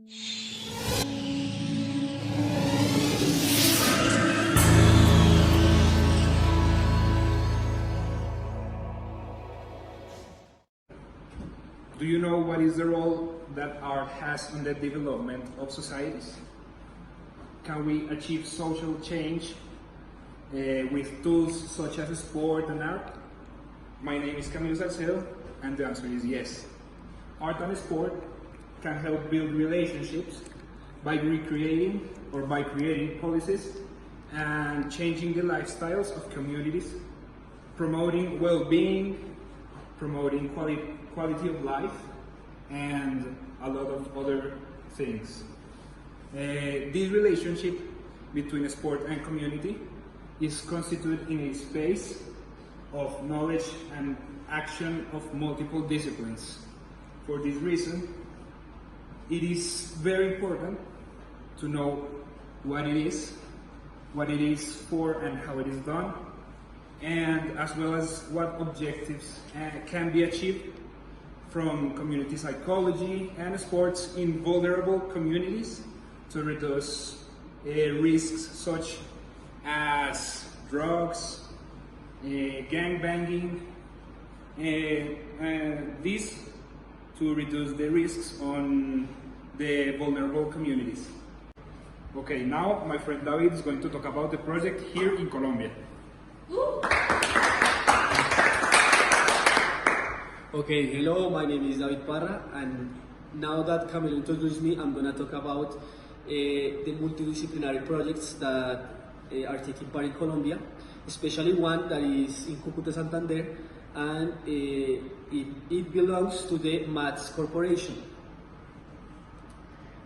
Do you know what is the role that art has in the development of societies? Can we achieve social change with tools such as sport and art? My name is Camilo Salcedo, and the answer is yes. Art and sport can help build relationships by recreating or by creating policies and changing the lifestyles of communities, promoting well-being, promoting quality of life, and a lot of other things. This relationship between sport and community is constituted in a space of knowledge and action of multiple disciplines. For this reason, it is very important to know what it is for and how it is done, and as well as what objectives can be achieved from community psychology and sports in vulnerable communities to reduce risks such as drugs, gangbanging, and this to reduce the risks on the vulnerable communities. Okay, now my friend David is going to talk about the project here in Colombia. Okay, hello, my name is David Parra, and now that Camilo introduced me, I'm going to talk about the multidisciplinary projects that are taking part in Colombia, especially one that is in Cúcuta, Santander, and it belongs to the MATS Corporation.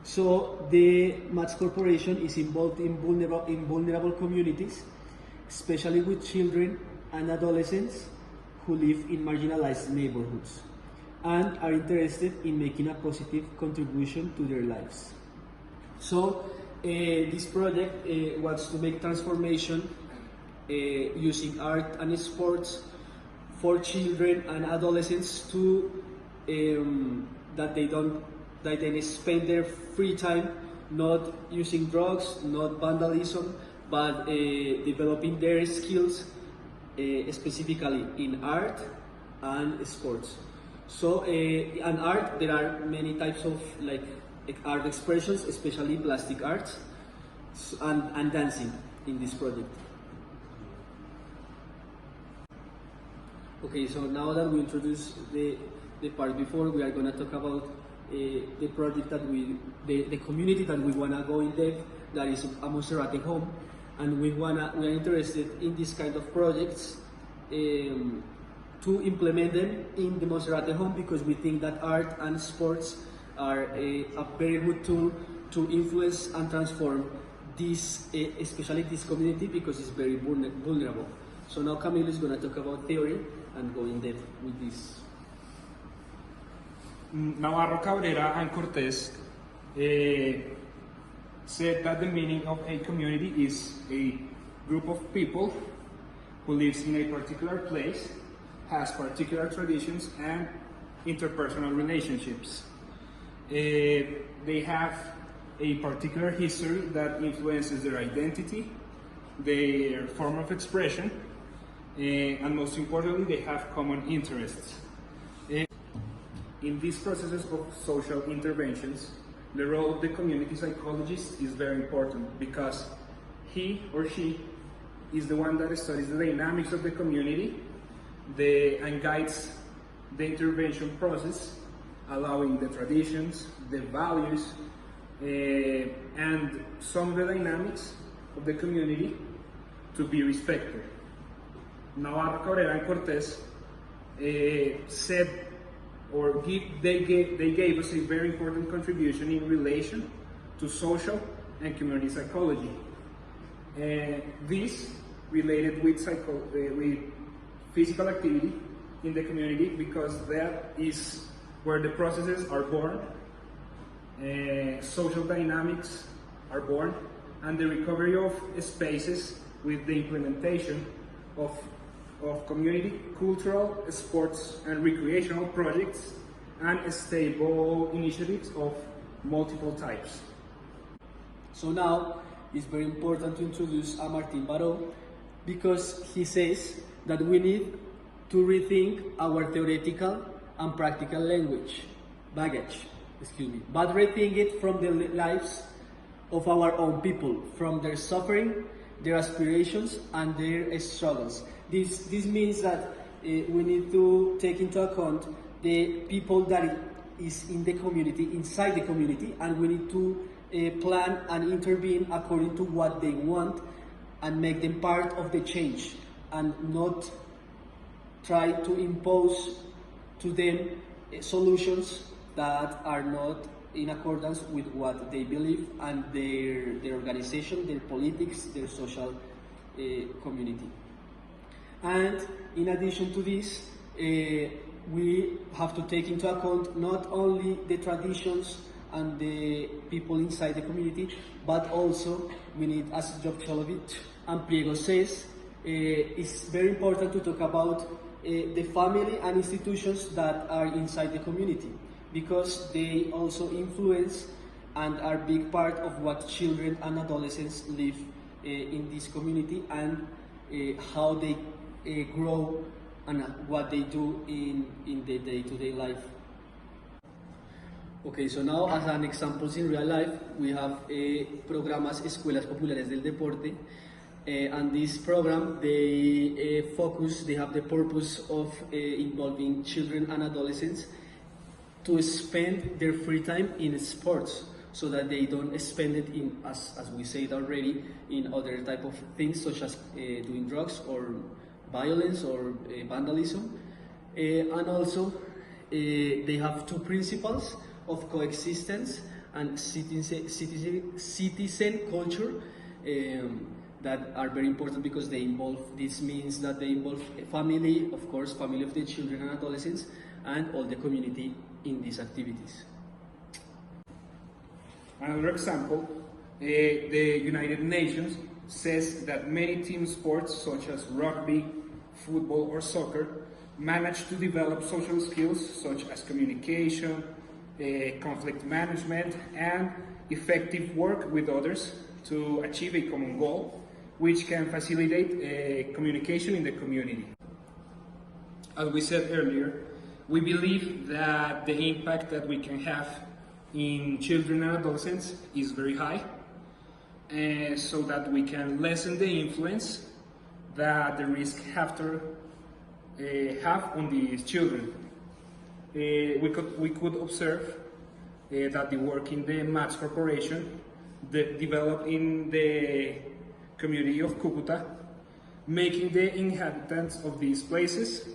So the MATS Corporation is involved in vulnerable communities, especially with children and adolescents who live in marginalized neighborhoods and are interested in making a positive contribution to their lives. So this project wants to make transformation using art and sports for children and adolescents to that they spend their free time not using drugs, not vandalism, but developing their skills specifically in art and sports. So in art there are many types of art expressions, especially plastic arts and dancing in this project. Okay, so now that we introduced the part before, we are going to talk about the project that the community that we want to go in depth, that is a Monserrate home, and we are interested in this kind of projects to implement them in the Monserrate home, because we think that art and sports are a very good tool to influence and transform this, especially this community, because it's very vulnerable. So now Camilo is going to talk about theory and go in depth with this. Navarro, Cabrera, and Cortés said that the meaning of a community is a group of people who lives in a particular place, has particular traditions and interpersonal relationships. They have a particular history that influences their identity, their form of expression, and most importantly, they have common interests. In these processes of social interventions, the role of the community psychologist is very important, because he or she is the one that studies the dynamics of the community and guides the intervention process, allowing the traditions, the values, and some of the dynamics of the community to be respected. Navarro, Cabrera, and Cortés said, or they gave us a very important contribution in relation to social and community psychology. This related with physical activity in the community, because that is where the processes are born, social dynamics are born, and the recovery of spaces with the implementation of community, cultural, sports, and recreational projects, and stable initiatives of multiple types. So now it's very important to introduce Martin Baró, because he says that we need to rethink our theoretical and practical baggage, but rethink it from the lives of our own people, from their suffering, their aspirations, and their struggles. This means that we need to take into account the people that is in the community, inside the community, and we need to plan and intervene according to what they want and make them part of the change, and not try to impose to them solutions that are not in accordance with what they believe and their organization, their politics, their social community. And in addition to this, we have to take into account not only the traditions and the people inside the community, but also we need, as Job Chalovich and Priego says, it's very important to talk about the family and institutions that are inside the community, because they also influence and are a big part of what children and adolescents live in this community, and how they grow and what they do in the day-to-day life. Okay, so now as an examples in real life, we have programas Escuelas Populares del Deporte, and this program, they have the purpose of involving children and adolescents to spend their free time in sports, so that they don't spend it in, as we said already, in other type of things such as doing drugs or violence or vandalism. And also they have two principles of coexistence and citizen culture that are very important, because this means that they involve family, of course, family of the children and adolescents, and all the community in these activities. Another example, the United Nations says that many team sports such as rugby, football or soccer manage to develop social skills such as communication, conflict management and effective work with others to achieve a common goal, which can facilitate communication in the community. As we said earlier, we believe that the impact that we can have in children and adolescents is very high, so that we can lessen the influence that the risk factor have on these children. We could observe that the work in the MATS Corporation developed in the community of Cucuta, making the inhabitants of these places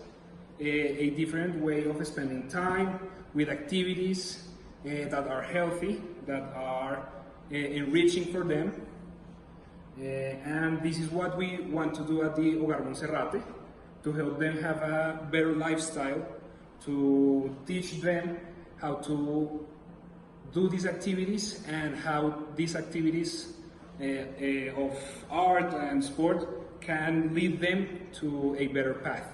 a different way of spending time with activities that are healthy, that are enriching for them. And this is what we want to do at the Hogar Monserrate, to help them have a better lifestyle, to teach them how to do these activities and how these activities of art and sport can lead them to a better path.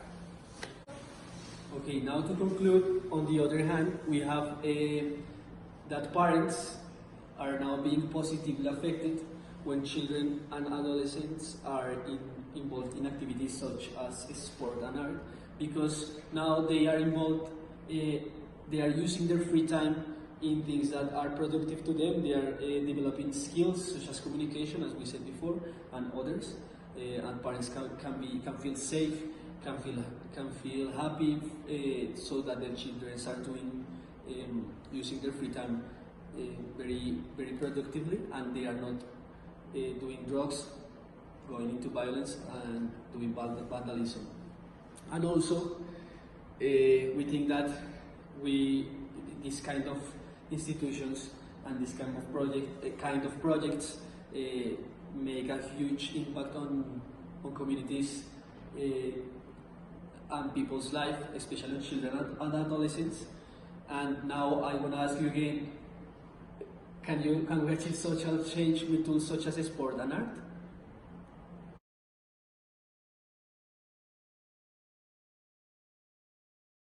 Okay, now to conclude, on the other hand, we have that parents are now being positively affected when children and adolescents are involved in activities such as sport and art, because now they are involved, they are using their free time in things that are productive to them. They are developing skills such as communication, as we said before, and others. And parents can feel safe, can feel happy, so that their children are doing using their free time very productively, and they are not doing drugs, going into violence, and doing vandalism. And also, we think that this kind of institutions and this kind of projects make a huge impact on communities and people's life, especially children and adolescents. And now I want to ask you again, can we achieve social change with tools such as sport and art?